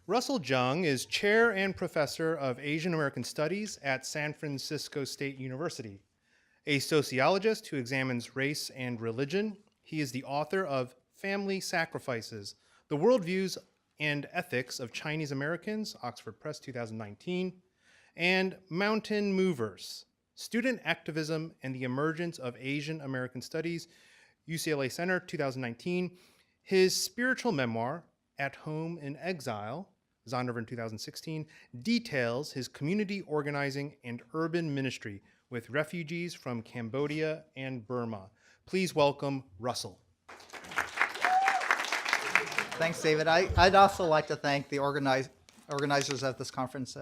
Russell Jeung is chair and professor of Asian American Studies at San Francisco State University. A sociologist who examines race and religion, he is the author of Family Sacrifices, The Worldviews and Ethics of Chinese Americans, Oxford Press 2019, and Mountain Movers, Student Activism and the Emergence of Asian American Studies, UCLA Center 2019. His spiritual memoir, At Home in Exile, Zondervan 2016, details his community organizing and urban ministry with refugees from Cambodia and Burma. Please welcome Russell. Thanks, David. I'd also like to thank the organizers of this conference,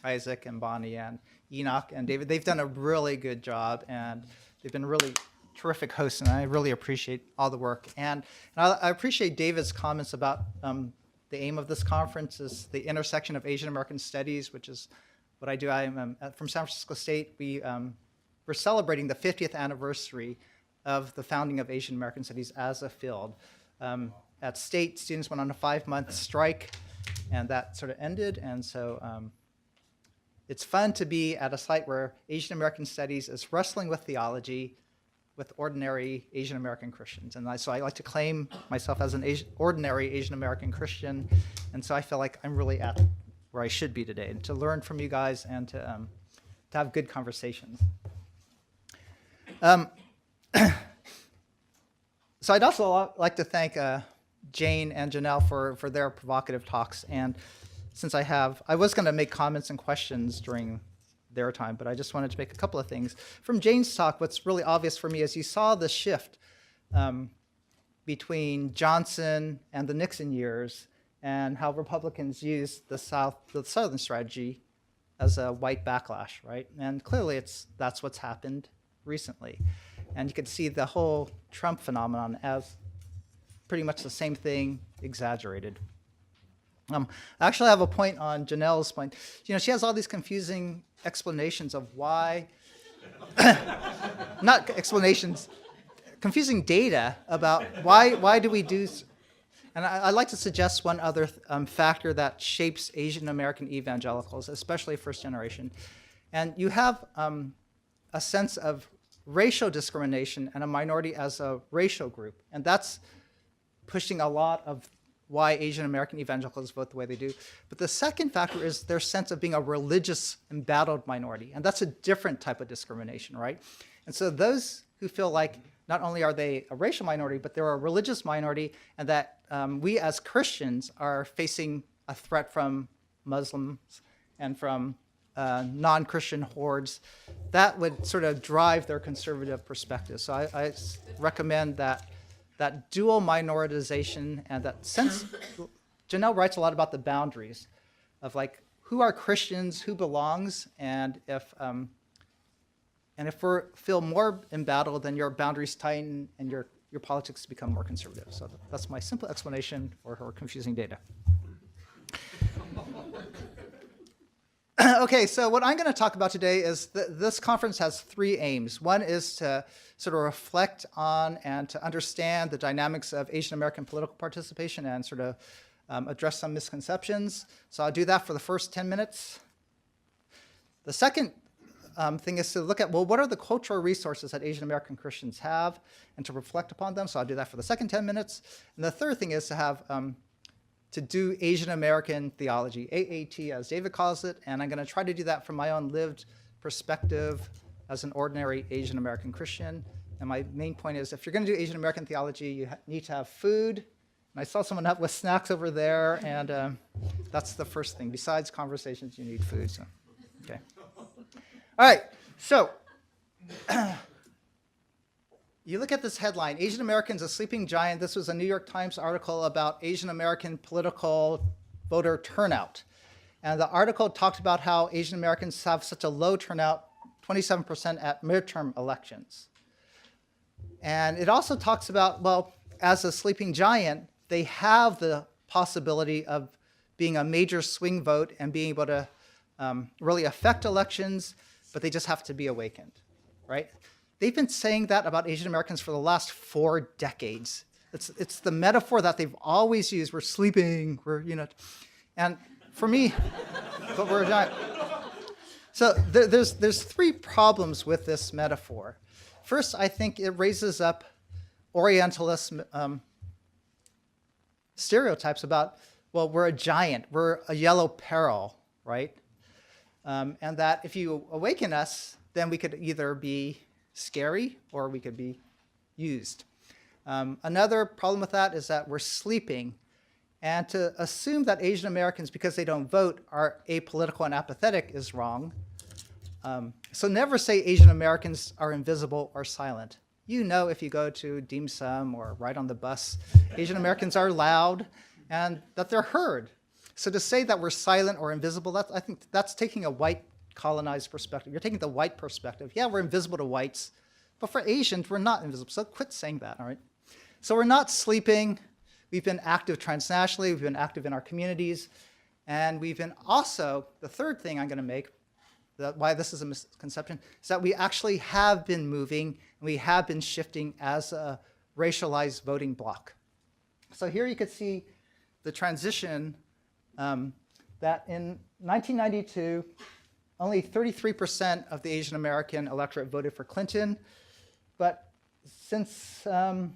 Isaac and Bonnie and Enoch and David. They've done a really good job, and they've been really terrific hosts, and I really appreciate all the work. And I appreciate David's comments about the aim of this conference is the intersection of Asian American studies, which is what I do. I am from San Francisco State. We're celebrating the 50th anniversary of the founding of Asian American Studies as a field. At State, students went on a 5-month strike, and that sort of ended. And so it's fun to be at a site where Asian American Studies is wrestling with theology with ordinary Asian American Christians. And so I like to claim myself as an ordinary Asian American Christian. And so I feel like I'm really at where I should be today, and to learn from you guys and to have good conversations. So I'd also like to thank Jane and Janelle for their provocative talks. And since I was going to make comments and questions during their time, but I just wanted to make a couple of things. From Jane's talk, what's really obvious for me is you saw the shift between Johnson and the Nixon years and how Republicans used the Southern strategy as a white backlash, right? And clearly that's what's happened recently. And you could see the whole Trump phenomenon as pretty much the same thing exaggerated. I actually have a point on Janelle's point. You know, she has all these confusing explanations of why, not explanations, confusing data about why do we do, and I'd like to suggest one other factor that shapes Asian American evangelicals, especially first generation. And you have a sense of racial discrimination and a minority as a racial group, and that's pushing a lot of why Asian American evangelicals vote the way they do. But the second factor is their sense of being a religious embattled minority, and that's a different type of discrimination, right? And so those who feel like not only are they a racial minority, but they're a religious minority, and that we as Christians are facing a threat from Muslims and from non-Christian hordes, that would sort of drive their conservative perspective. So I recommend that dual minoritization and that sense. Janelle writes a lot about the boundaries of like who are Christians, who belongs, and if we feel more embattled, then your boundaries tighten and your politics become more conservative. So that's my simple explanation for her confusing data. Okay, so what I'm going to talk about today is this conference has 3 aims. One is to sort of reflect on and to understand the dynamics of Asian American political participation and sort of address some misconceptions. So I'll do that for the first 10 minutes. The second thing is to look at, well, what are the cultural resources that Asian American Christians have and to reflect upon them. So I'll do that for the second 10 minutes. And the third thing is to have to do Asian American theology, AAT as David calls it, and I'm going to try to do that from my own lived perspective as an ordinary Asian American Christian. And my main point is if you're going to do Asian American theology, you need to have food. And I saw someone up with snacks over there, and that's the first thing. Besides conversations, you need food. So, okay. All right, so you look at this headline, Asian Americans, a sleeping giant. This was a New York Times article about Asian American political voter turnout. And the article talked about how Asian Americans have such a low turnout, 27% at midterm elections. And it also talks about, well, as a sleeping giant, they have the possibility of being a major swing vote and being able to really affect elections, but they just have to be awakened, right? They've been saying that about Asian Americans for the last 4 decades. It's the metaphor that they've always used. We're sleeping, And for me, but we're a giant. So there's three problems with this metaphor. First, I think it raises up Orientalist stereotypes about, well, we're a giant, we're a yellow peril, right? And that if you awaken us, then we could either be scary or we could be used. Another problem with that is that we're sleeping. And to assume that Asian Americans, because they don't vote, are apolitical and apathetic is wrong. So never say Asian Americans are invisible or silent. You know, if you go to dim sum or ride on the bus, Asian Americans are loud and that they're heard. So to say that we're silent or invisible, I think that's taking a white colonized perspective. You're taking the white perspective. Yeah, we're invisible to whites, but for Asians, we're not invisible. So quit saying that, all right? So we're not sleeping. We've been active transnationally. We've been active in our communities. And we've been also, the third thing I'm going to make, why this is a misconception, is that we actually have been moving and we have been shifting as a racialized voting bloc. So here you could see the transition that in 1992, only 33% of the Asian American electorate voted for Clinton. But since, well,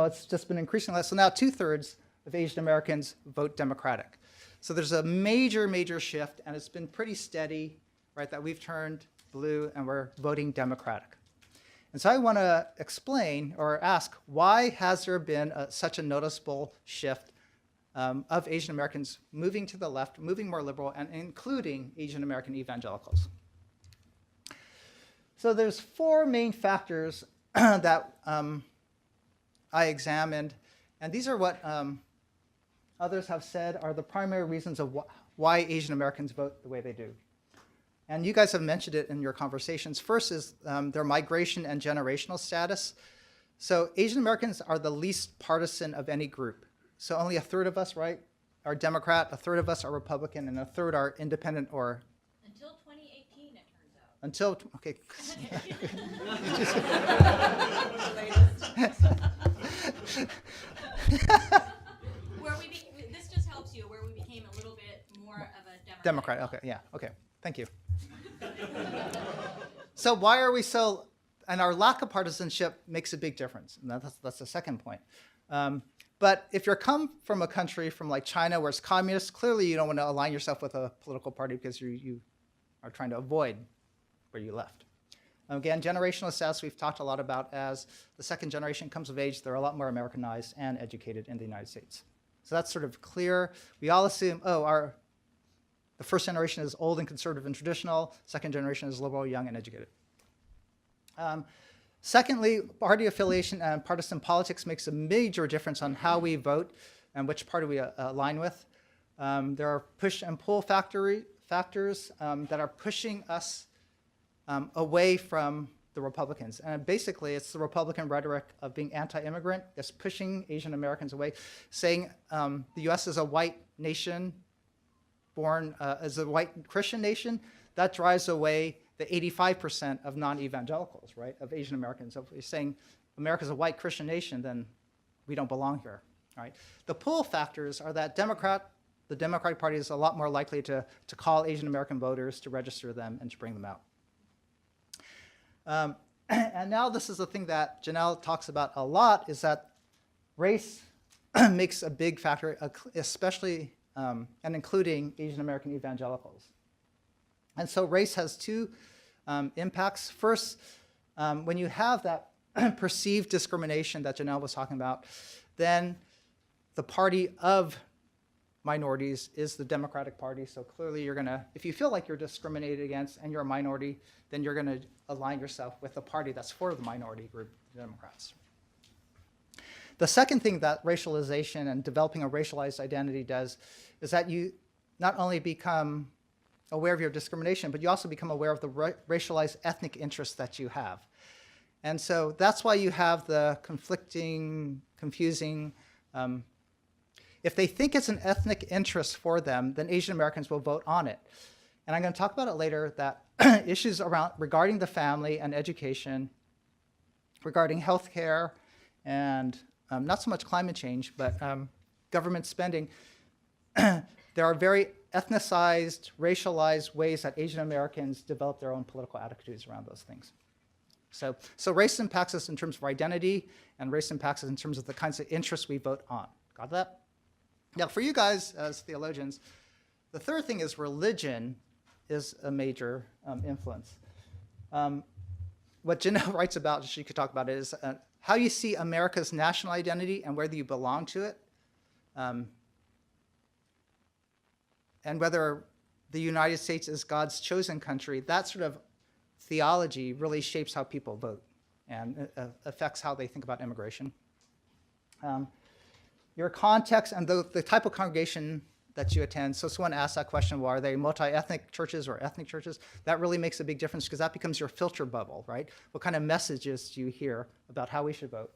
it's just been increasing less. So now 2/3 of Asian Americans vote Democratic. So there's a major, major shift, and it's been pretty steady, right, that we've turned blue and we're voting Democratic. And so I want to explain or ask, why has there been such a noticeable shift of Asian Americans moving to the left, moving more liberal, and including Asian American evangelicals? So there's four main factors that I examined, and these are what others have said are the primary reasons of why Asian Americans vote the way they do. And you guys have mentioned it in your conversations. First is their migration and generational status. So Asian Americans are the least partisan of any group. So only 1/3 of us, right, are Democrat, 1/3 of us are Republican, and 1/3 are independent or... Until 2018, it turns out. Until, okay. This just helps you, where we became a little bit more of a Democrat. Democrat, okay, yeah, okay, thank you. So why are we so, and our lack of partisanship makes a big difference, and that's the second point. But if you come from a country from like China where it's communist, clearly you don't want to align yourself with a political party because you are trying to avoid where you left. Again, generational status we've talked a lot about. As the second generation comes of age, they're a lot more Americanized and educated in the United States. So that's sort of clear. We all assume, oh, the first generation is old and conservative and traditional. Second generation is liberal, young, and educated. Secondly, party affiliation and partisan politics makes a major difference on how we vote and which party we align with. There are push and pull factors that are pushing us away from the Republicans. And basically, it's the Republican rhetoric of being anti-immigrant that's pushing Asian Americans away, saying the U.S. is a white nation, born as a white Christian nation. That drives away the 85% of non-evangelicals, right, of Asian Americans. So if we're saying America's a white Christian nation, then we don't belong here, right? The pull factors are that the Democratic Party is a lot more likely to call Asian American voters, to register them, and to bring them out. And now this is the thing that Janelle talks about a lot, is that race makes a big factor, especially and including Asian American evangelicals. And so race has two impacts. First, when you have that perceived discrimination that Janelle was talking about, then the party of minorities is the Democratic Party. So clearly you're gonna, if you feel like you're discriminated against and you're a minority, then you're gonna align yourself with the party that's for the minority group, the Democrats. The second thing that racialization and developing a racialized identity does is that you not only become aware of your discrimination, but you also become aware of the racialized ethnic interests that you have. And so that's why you have the conflicting, confusing, if they think it's an ethnic interest for them, then Asian Americans will vote on it. And I'm going to talk about it later, that issues regarding the family and education, regarding healthcare, and not so much climate change, but government spending, there are very ethnicized, racialized ways that Asian Americans develop their own political attitudes around those things. So race impacts us in terms of identity, and race impacts us in terms of the kinds of interests we vote on. Got that? Now, for you guys as theologians, the third thing is religion is a major influence. What Janelle writes about, she could talk about it, is how you see America's national identity and whether you belong to it, and whether the United States is God's chosen country. That sort of theology really shapes how people vote and affects how they think about immigration. Your context and the type of congregation that you attend. So someone asked that question, well, are they multi-ethnic churches or ethnic churches? That really makes a big difference because that becomes your filter bubble, right? What kind of messages do you hear about how we should vote?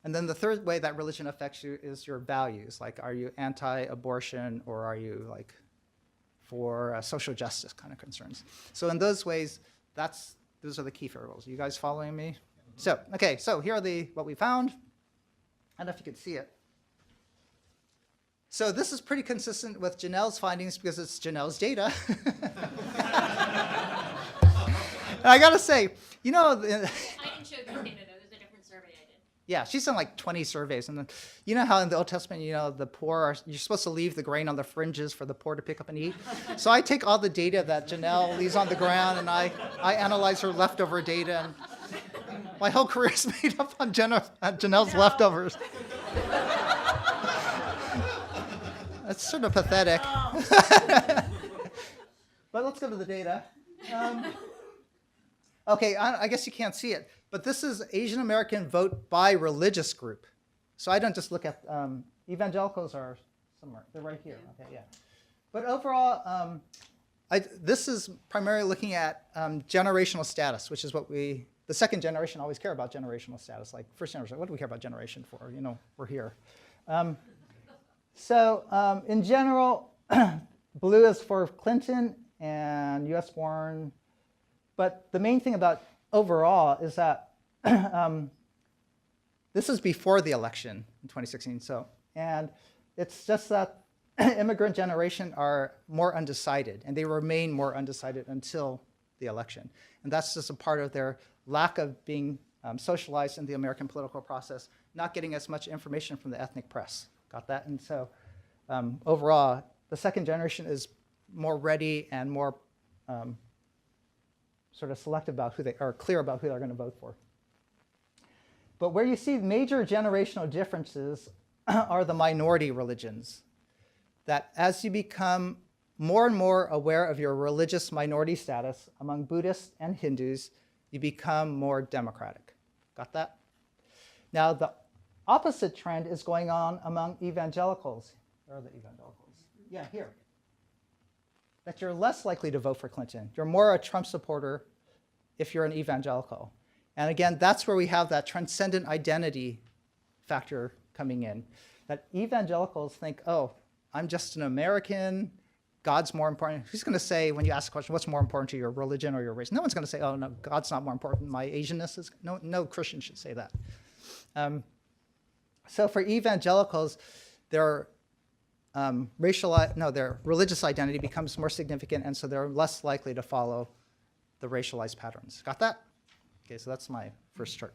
And then the third way that religion affects you is your values. Like, are you anti-abortion or are you like for social justice kind of concerns? So in those ways, those are the key variables. You guys following me? So, okay, so here are what we found. I don't know if you can see it. So this is pretty consistent with Janelle's findings because it's Janelle's data. And I got to say, you know... I didn't show this data, though. There's a different survey I did. Yeah, she's done like 20 surveys. And then, you know how in the Old Testament, you know, the poor, you're supposed to leave the grain on the fringes for the poor to pick up and eat. So I take all the data that Janelle leaves on the ground, and I analyze her leftover data. And my whole career is made up on Janelle's leftovers. That's sort of pathetic. But let's go to the data. Okay, I guess you can't see it, but this is Asian American vote by religious group. So I don't just look at evangelicals are somewhere. They're right here. Okay, yeah. But overall, this is primarily looking at generational status, which is what the second generation always care about generational status. Like first generation, what do we care about generation for? You know, we're here. So in general, blue is for Clinton and US born. But the main thing about overall is that this is before the election in 2016. And it's just that immigrant generation are more undecided, and they remain more undecided until the election. And that's just a part of their lack of being socialized in the American political process, not getting as much information from the ethnic press. Got that? And so overall, the second generation is more ready and more sort of selective about who they are, clear about who they're going to vote for. But where you see major generational differences are the minority religions. That as you become more and more aware of your religious minority status among Buddhists and Hindus, you become more democratic. Got that? Now, the opposite trend is going on among evangelicals. Where are the evangelicals? Yeah, here. That you're less likely to vote for Clinton. You're more a Trump supporter if you're an evangelical. And again, that's where we have that transcendent identity factor coming in. That evangelicals think, oh, I'm just an American, God's more important. Who's going to say, when you ask the question, what's more important to your religion or your race? No one's going to say, oh, no, God's not more important. My Asianness is, no Christian should say that. So for evangelicals, their religious identity becomes more significant, and so they're less likely to follow the racialized patterns. Got that? Okay, so that's my first chart.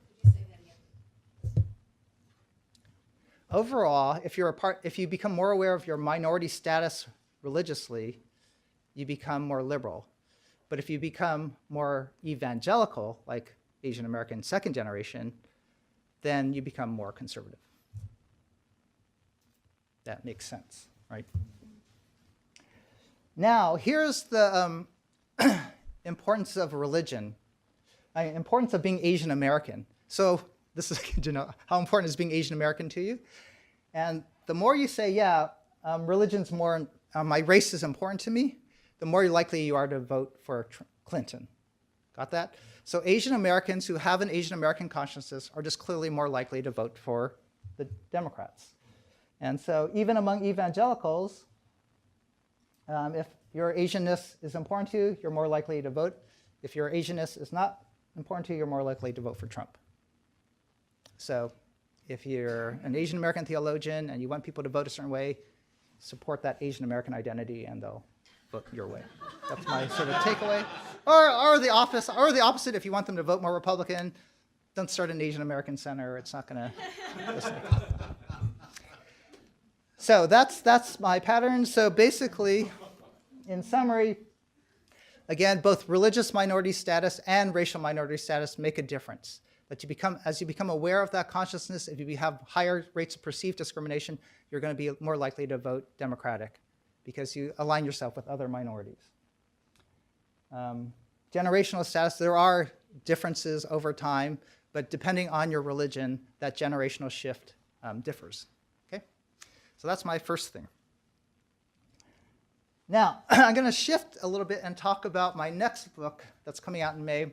Overall, if you become more aware of your minority status religiously, you become more liberal. But if you become more evangelical, like Asian American second generation, then you become more conservative. That makes sense, right? Now, here's the importance of religion, importance of being Asian American. So this is, how important is being Asian American to you? And the more you say, yeah, religion's more, my race is important to me, the more likely you are to vote for Clinton. Got that? So Asian Americans who have an Asian American consciousness are just clearly more likely to vote for the Democrats. And so even among evangelicals, if your Asianness is important to you, you're more likely to vote. If your Asianness is not important to you, you're more likely to vote for Trump. So if you're an Asian American theologian and you want people to vote a certain way, support that Asian American identity, and they'll vote your way. That's my sort of takeaway. Or the opposite, if you want them to vote more Republican, don't start an Asian American center. It's not going to listen. So that's my pattern. So basically, in summary, again, both religious minority status and racial minority status make a difference. That as you become aware of that consciousness, if you have higher rates of perceived discrimination, you're going to be more likely to vote Democratic because you align yourself with other minorities. Generational status, there are differences over time, but depending on your religion, that generational shift differs. Okay? So that's my first thing. Now, I'm going to shift a little bit and talk about my next book that's coming out in May.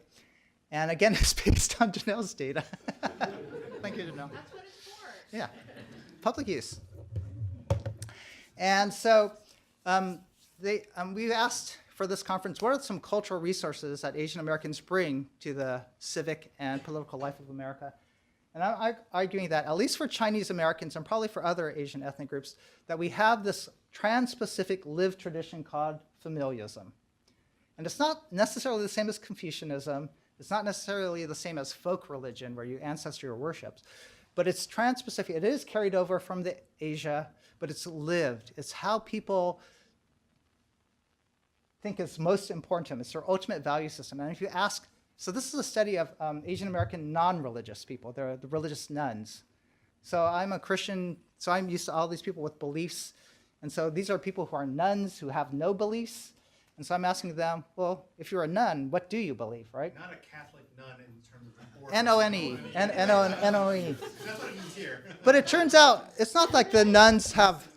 And again, it's based on Janelle's data. Thank you, Janelle. That's what it's for. Yeah, public use. And so we asked for this conference, what are some cultural resources that Asian Americans bring to the civic and political life of America? And I'm arguing that, at least for Chinese Americans and probably for other Asian ethnic groups, that we have this trans-Pacific lived tradition called familialism. And it's not necessarily the same as Confucianism. It's not necessarily the same as folk religion, where you ancestry worship, but it's trans-Pacific. It is carried over from the Asia, but it's lived. It's how people think is most important to them. It's their ultimate value system. And if you ask, so this is a study of Asian American non-religious people. They're the religious nuns. So I'm a Christian, so I'm used to all these people with beliefs. And so these are people who are nuns who have no beliefs. And so I'm asking them, well, if you're a nun, what do you believe, right? Not a Catholic nun in terms of N-O-N-E. N-O-N-E. That's what it means here. But it turns out it's not like the nuns have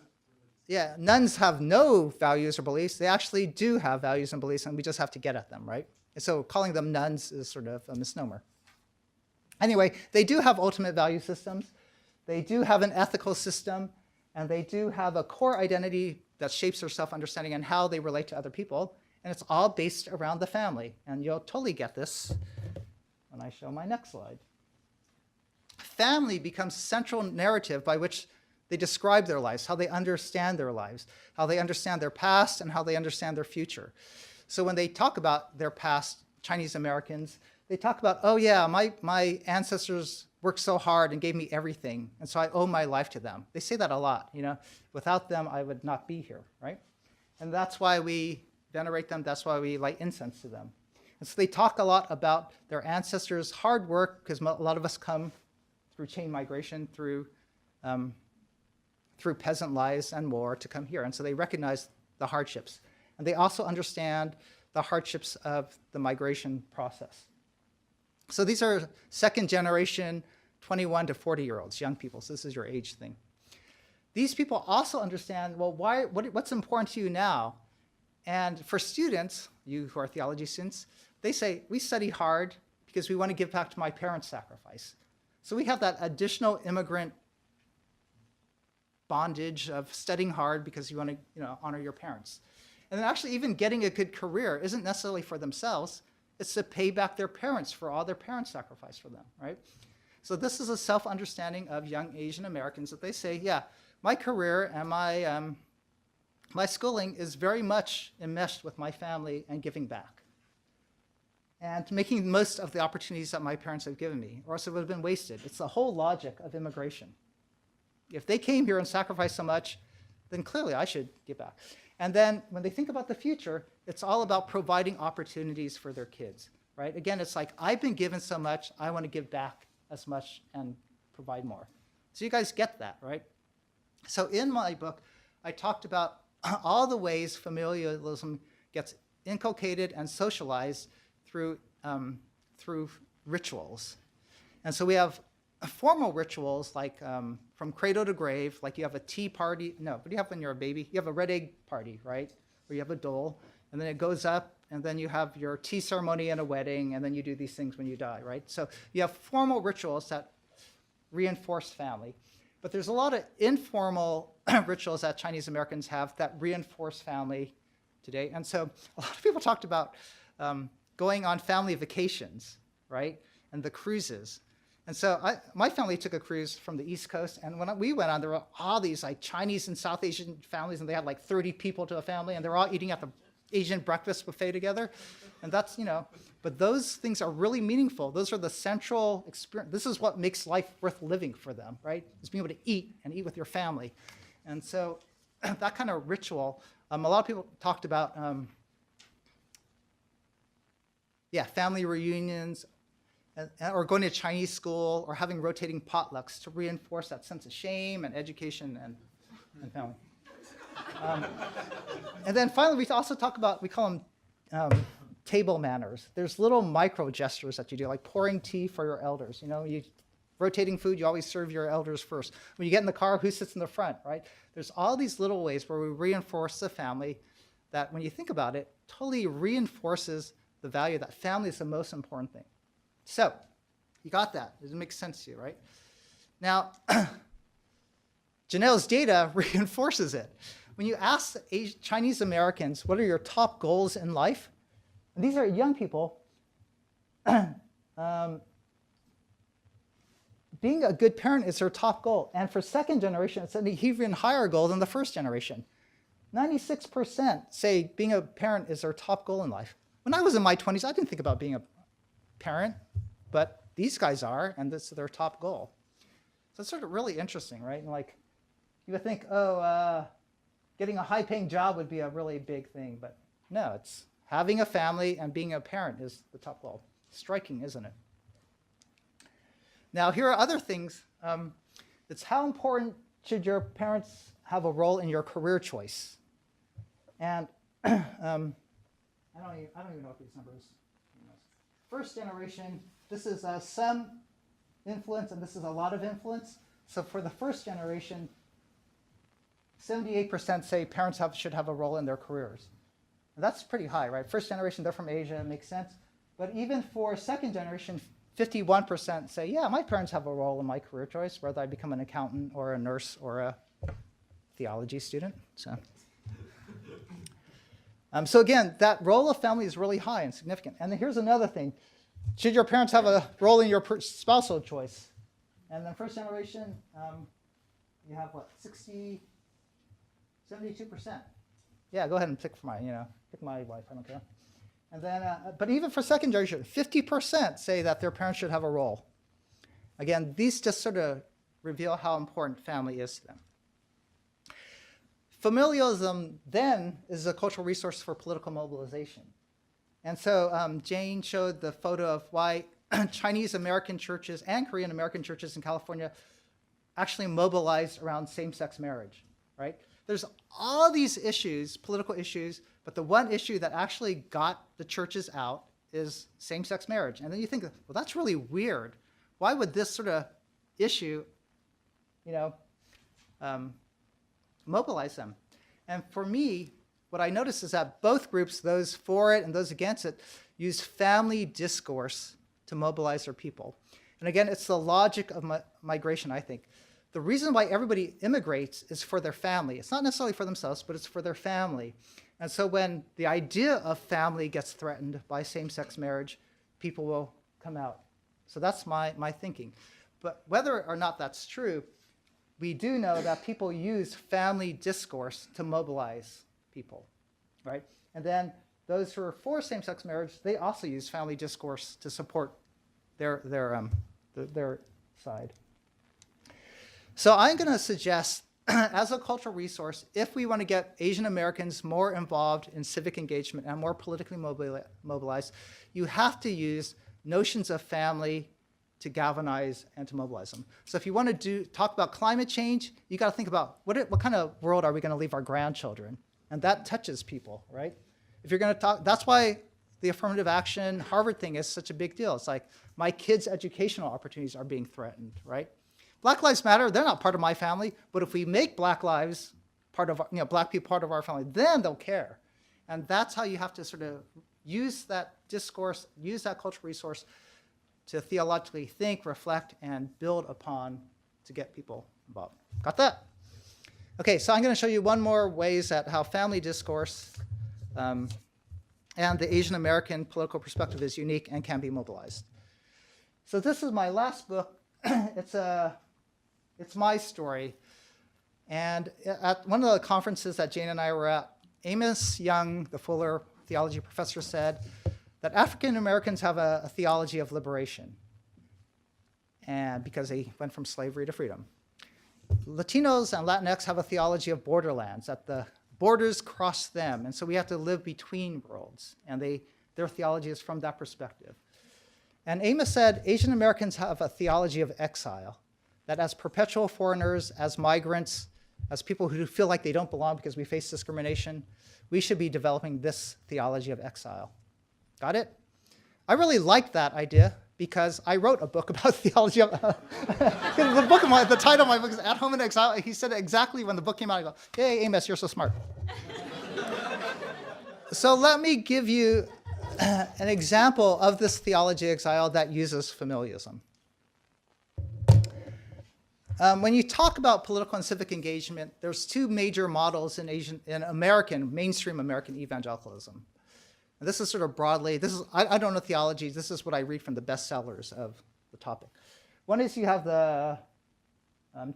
no values or beliefs. They actually do have values and beliefs, and we just have to get at them, right? And so calling them nuns is sort of a misnomer. Anyway, they do have ultimate value systems. They do have an ethical system, and they do have a core identity that shapes their self-understanding and how they relate to other people. And it's all based around the family. And you'll totally get this when I show my next slide. Family becomes a central narrative by which they describe their lives, how they understand their lives, how they understand their past, and how they understand their future. So when they talk about their past, Chinese Americans, they talk about, oh yeah, my ancestors worked so hard and gave me everything, and so I owe my life to them. They say that a lot, you know. Without them, I would not be here, right? And that's why we venerate them. That's why we light incense to them. And so they talk a lot about their ancestors' hard work, because a lot of us come through chain migration, through peasant lives and war to come here. And so they recognize the hardships. And they also understand the hardships of the migration process. So these are second generation 21 to 40-year-olds, young people. So this is your age thing. These people also understand, well, what's important to you now? And for students, you who are theology students, they say, we study hard because we want to give back to my parents' sacrifice. So we have that additional immigrant bondage of studying hard because you want to honor your parents. And then actually even getting a good career isn't necessarily for themselves. It's to pay back their parents for all their parents sacrificed for them, right? So this is a self-understanding of young Asian Americans that they say, yeah, my career and my schooling is very much enmeshed with my family and giving back. And making the most of the opportunities that my parents have given me, or else it would have been wasted. It's the whole logic of immigration. If they came here and sacrificed so much, then clearly I should give back. And then when they think about the future, it's all about providing opportunities for their kids, right? Again, it's like, I've been given so much, I want to give back as much and provide more. So you guys get that, right? So in my book, I talked about all the ways familialism gets inculcated and socialized through rituals. And so we have formal rituals like from cradle to grave, like you have a tea party. No, what do you have when you're a baby? You have a red egg party, right? Where you have a dole, and then it goes up, and then you have your tea ceremony and a wedding, and then you do these things when you die, right? So you have formal rituals that reinforce family. But there's a lot of informal rituals that Chinese Americans have that reinforce family today. And so a lot of people talked about going on family vacations, right? And the cruises. And so my family took a cruise from the East Coast, and when we went on, there were all these like Chinese and South Asian families, and they had like 30 people to a family, and they're all eating at the Asian breakfast buffet together. And that's, but those things are really meaningful. Those are the central experience. This is what makes life worth living for them, right? Is being able to eat and eat with your family. And so that kind of ritual, a lot of people talked about, family reunions, or going to Chinese school, or having rotating potlucks to reinforce that sense of shame and education and family. And then finally, we also talk about, we call them table manners. There's little micro gestures that you do, like pouring tea for your elders. Rotating food, you always serve your elders first. When you get in the car, who sits in the front, right? There's all these little ways where we reinforce the family that, when you think about it, totally reinforces the value that family is the most important thing. So, you got that. Does it make sense to you, right? Now, Janelle's data reinforces it. When you ask Chinese Americans, what are your top goals in life? And these are young people. Being a good parent is their top goal. And for second generation, it's an even higher goal than the first generation. 96% say being a parent is their top goal in life. When I was in my 20s, I didn't think about being a parent, but these guys are, and this is their top goal. So it's sort of really interesting, right? And like, you would think, getting a high-paying job would be a really big thing, but no, it's having a family and being a parent is the top goal. Striking, isn't it? Now, here are other things. It's how important should your parents have a role in your career choice? And I don't even know what these numbers. First generation, this is some influence, and this is a lot of influence. So for the first generation, 78% say parents should have a role in their careers. And that's pretty high, right? First generation, they're from Asia, it makes sense. But even for second generation, 51% say, yeah, my parents have a role in my career choice, whether I become an accountant or a nurse or a theology student. So again, that role of family is really high and significant. And then here's another thing. Should your parents have a role in your spousal choice? And then first generation, you have what, 72%. Yeah, go ahead and pick my wife, I don't care. And then, but even for second generation, 50% say that their parents should have a role. Again, these just sort of reveal how important family is to them. Familialism then is a cultural resource for political mobilization. And so Jane showed the photo of why Chinese American churches and Korean American churches in California actually mobilized around same-sex marriage, right? There's all these issues, political issues, but the one issue that actually got the churches out is same-sex marriage. And then you think, well, that's really weird. Why would this sort of issue, mobilize them? And for me, what I noticed is that both groups, those for it and those against it, use family discourse to mobilize their people. And again, it's the logic of migration, I think. The reason why everybody immigrates is for their family. It's not necessarily for themselves, but it's for their family. And so when the idea of family gets threatened by same-sex marriage, people will come out. So that's my thinking. But whether or not that's true, we do know that people use family discourse to mobilize people, right? And then those who are for same-sex marriage, they also use family discourse to support their side. So I'm going to suggest, as a cultural resource, if we want to get Asian Americans more involved in civic engagement and more politically mobilized, you have to use notions of family to galvanize and to mobilize them. So if you want to talk about climate change, you got to think about what kind of world are we going to leave our grandchildren? And that touches people, right? If you're going to talk, that's why the affirmative action Harvard thing is such a big deal. It's like my kids' educational opportunities are being threatened, right? Black Lives Matter, they're not part of my family, but if we make Black lives part of, Black people part of our family, then they'll care. And that's how you have to sort of use that discourse, use that cultural resource to theologically think, reflect, and build upon to get people involved. Got that? Okay, so I'm going to show you one more ways at how family discourse and the Asian American political perspective is unique and can be mobilized. So this is my last book. It's my story. And at one of the conferences that Jane and I were at, Amos Young, the Fuller theology professor, said that African Americans have a theology of liberation, and because they went from slavery to freedom. Latinos and Latinx have a theology of borderlands, that the borders cross them, and so we have to live between worlds, and their theology is from that perspective. And Amos said Asian Americans have a theology of exile, that as perpetual foreigners, as migrants, as people who feel like they don't belong because we face discrimination, we should be developing this theology of exile. Got it? I really liked that idea because I wrote a book about theology of the title of my book is At Home in Exile. He said it exactly when the book came out. I go, hey, Amos, you're so smart. So let me give you an example of this theology of exile that uses familialism. When you talk about political and civic engagement, there's two major models in mainstream American evangelicalism. And this is sort of broadly, I don't know theology, this is what I read from the bestsellers of the topic. One is you have the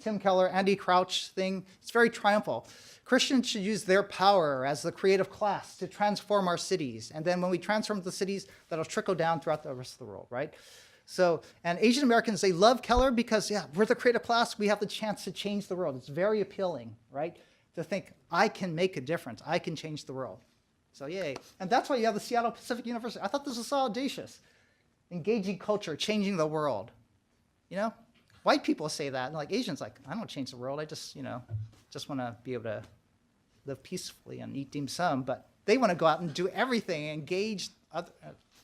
Tim Keller, Andy Crouch thing. It's very triumphal. Christians should use their power as the creative class to transform our cities. And then when we transform the cities, that'll trickle down throughout the rest of the world, right? So, and Asian Americans, they love Keller because, yeah, we're the creative class. We have the chance to change the world. It's very appealing, right? To think, I can make a difference. I can change the world. So, yay. And that's why you have the Seattle Pacific University. I thought this was so audacious. Engaging culture, changing the world. You know, white people say that. And like Asians, like, I don't change the world. I just want to be able to live peacefully and eat dim sum. But they want to go out and do everything, engage other.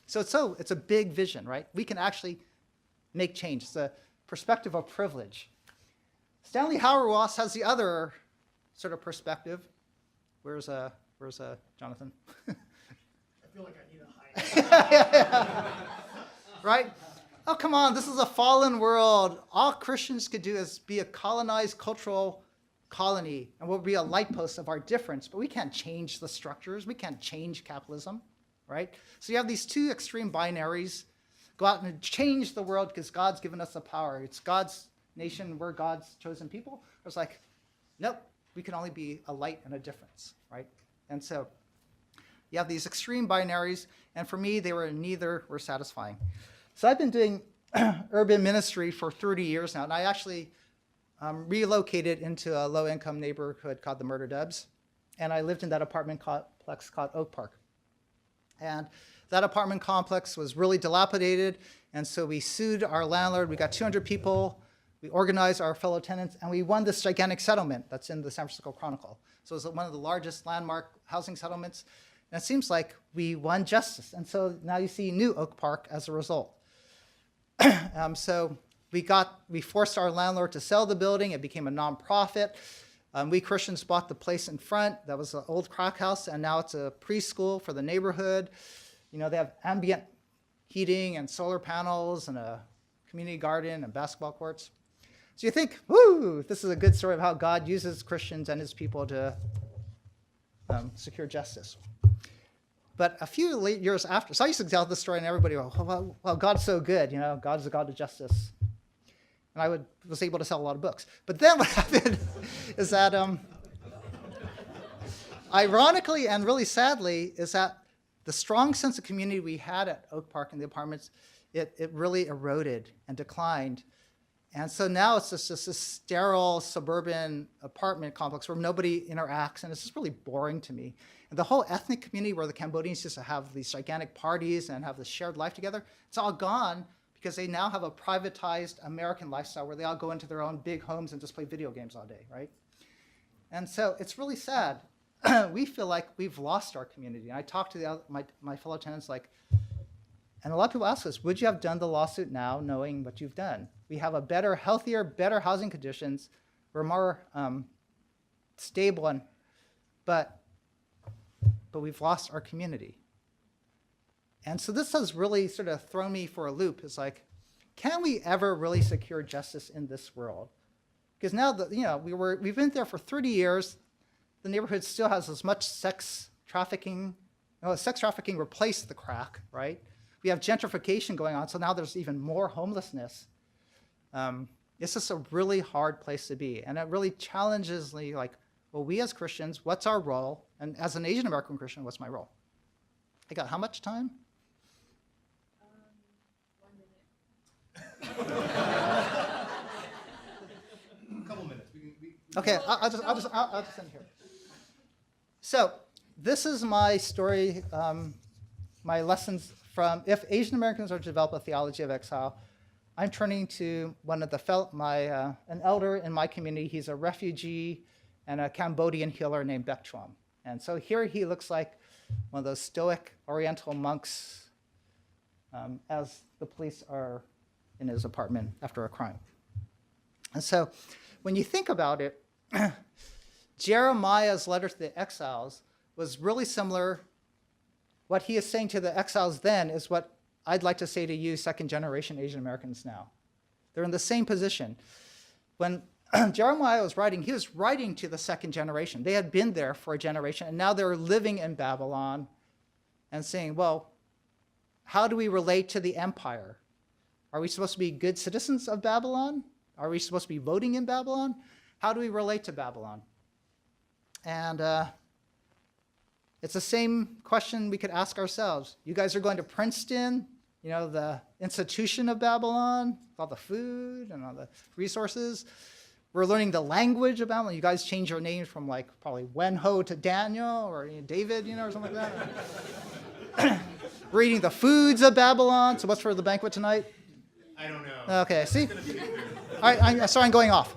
So it's a big vision, right? We can actually make change. It's a perspective of privilege. Stanley Hauerwas has the other sort of perspective. Where's Jonathan? I feel like I need a high. Right? Oh, come on, this is a fallen world. All Christians could do is be a colonized cultural colony, and we'll be a light post of our difference, but we can't change the structures. We can't change capitalism, right? So you have these two extreme binaries. Go out and change the world because God's given us the power. It's God's nation, we're God's chosen people. It's like, nope, we can only be a light and a difference, right? And so you have these extreme binaries, and for me, neither were satisfying. So I've been doing urban ministry for 30 years now, and I actually relocated into a low-income neighborhood called the Murder Dubs, and I lived in that apartment complex called Oak Park. And that apartment complex was really dilapidated, and so we sued our landlord. We got 200 people. We organized our fellow tenants, and we won this gigantic settlement that's in the San Francisco Chronicle. So it's one of the largest landmark housing settlements, and it seems like we won justice. And so now you see New Oak Park as a result. So we forced our landlord to sell the building. It became a nonprofit. We Christians bought the place in front. That was an old crack house, and now it's a preschool for the neighborhood. You know, they have ambient heating and solar panels and a community garden and basketball courts. So you think, woo, this is a good story of how God uses Christians and his people to secure justice. But a few years after, so I used to tell this story and everybody would go, well, God's so good, you know, God's a God of justice. And I was able to sell a lot of books. But then what happened is that, ironically and really sadly, is that the strong sense of community we had at Oak Park in the apartments, it really eroded and declined. And so now it's just this sterile suburban apartment complex where nobody interacts, and it's just really boring to me. And the whole ethnic community where the Cambodians used to have these gigantic parties and have this shared life together, it's all gone because they now have a privatized American lifestyle where they all go into their own big homes and just play video games all day, right? And so it's really sad. We feel like we've lost our community. And I talk to my fellow tenants like, and a lot of people ask us, would you have done the lawsuit now knowing what you've done? We have a better, healthier, better housing conditions. We're more stable, but we've lost our community. And so this has really sort of thrown me for a loop. It's like, can we ever really secure justice in this world? Because now that, you know, we've been there for 30 years. The neighborhood still has as much sex trafficking. Sex trafficking replaced the crack, right? We have gentrification going on, so now there's even more homelessness. It's just a really hard place to be. And it really challenges me, like, well, we as Christians, what's our role? And as an Asian American Christian, what's my role? I got how much time? 1 minute. A couple minutes. Okay, I'll just end here. So this is my story, my lessons from if Asian Americans are to develop a theology of exile. I'm turning to one of the an elder in my community. He's a refugee and a Cambodian healer named Baek Chom. And so here he looks like one of those stoic Oriental monks as the police are in his apartment after a crime. And so when you think about it, Jeremiah's letter to the exiles was really similar. What he is saying to the exiles then is what I'd like to say to you, second-generation Asian Americans now. They're in the same position. When Jeremiah was writing, he was writing to the second generation. They had been there for a generation, and now they're living in Babylon and saying, well, how do we relate to the empire? Are we supposed to be good citizens of Babylon? Are we supposed to be voting in Babylon? How do we relate to Babylon? And it's the same question we could ask ourselves. You guys are going to Princeton, you know, the institution of Babylon, all the food and all the resources. We're learning the language of Babylon. You guys change your names from like probably Wenho to Daniel or David, you know, or something like that. We're eating the foods of Babylon. So what's for the banquet tonight? I don't know. Okay, see? All right, sorry, I'm going off.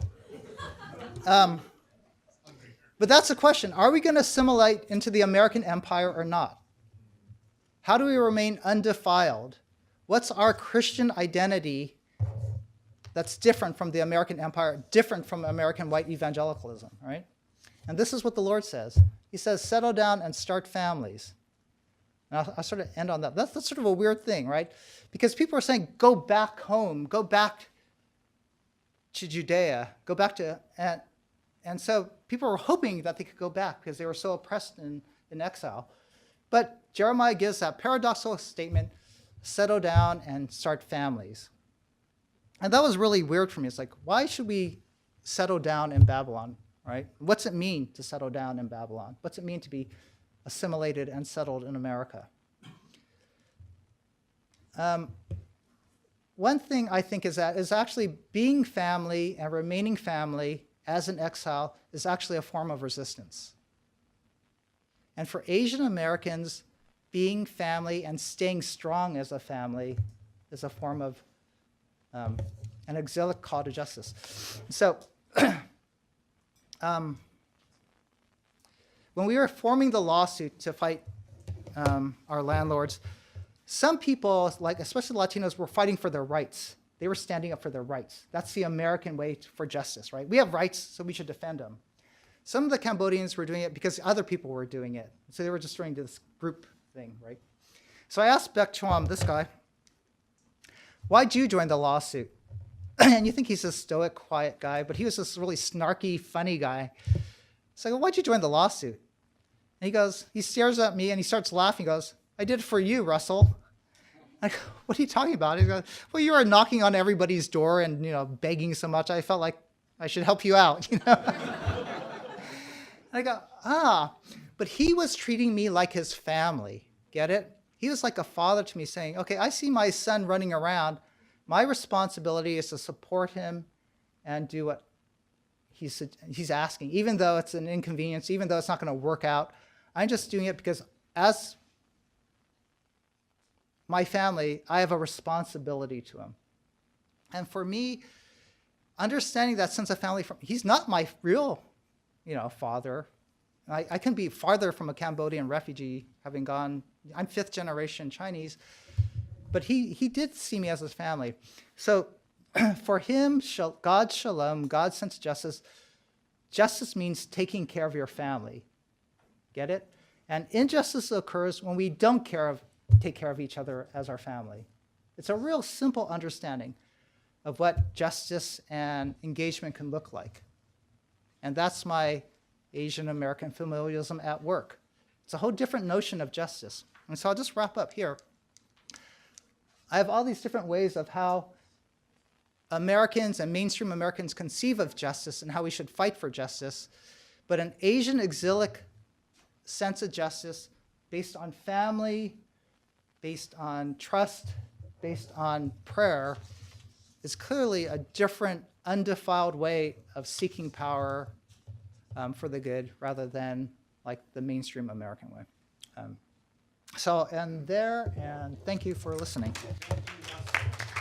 But that's the question. Are we going to assimilate into the American empire or not? How do we remain undefiled? What's our Christian identity that's different from the American empire, different from American white evangelicalism, right? And this is what the Lord says. He says, settle down and start families. And I'll sort of end on that. That's sort of a weird thing, right? Because people are saying, go back home, go back to Judea, go back to... And so people were hoping that they could go back because they were so oppressed in exile. But Jeremiah gives that paradoxical statement, settle down and start families. And that was really weird for me. It's like, why should we settle down in Babylon, right? What's it mean to settle down in Babylon? What's it mean to be assimilated and settled in America? One thing I think is actually being family and remaining family as an exile is actually a form of resistance. And for Asian Americans, being family and staying strong as a family is a form of an exilic call to justice. So when we were forming the lawsuit to fight our landlords, some people, like especially Latinos, were fighting for their rights. They were standing up for their rights. That's the American way for justice, right? We have rights, so we should defend them. Some of the Cambodians were doing it because other people were doing it. So they were just doing this group thing, right? So I asked Baek Chom, this guy, why'd you join the lawsuit? And you think he's a stoic, quiet guy, but he was this really snarky, funny guy. So I go, why'd you join the lawsuit? And he stares at me and he starts laughing. He goes, I did it for you, Russell. I go, what are you talking about? He goes, well, you are knocking on everybody's door and, you know, begging so much. I felt like I should help you out, you know? I go, but he was treating me like his family. Get it? He was like a father to me saying, okay, I see my son running around. My responsibility is to support him and do what he's asking, even though it's an inconvenience, even though it's not going to work out. I'm just doing it because as my family, I have a responsibility to him. And for me, understanding that sense of family, he's not my real, father. I couldn't be farther from a Cambodian refugee, having gone, I'm 5th generation Chinese, but he did see me as his family. So for him, God's shalom, God's sense of justice, justice means taking care of your family. Get it? And injustice occurs when we don't take care of each other as our family. It's a real simple understanding of what justice and engagement can look like. And that's my Asian American familialism at work. It's a whole different notion of justice. And so I'll just wrap up here. I have all these different ways of how Americans and mainstream Americans conceive of justice and how we should fight for justice. But an Asian exilic sense of justice based on family, based on trust, based on prayer, is clearly a different, undefiled way of seeking power for the good rather than like the mainstream American way. So, and there, and thank you for listening. Thank you, Justin.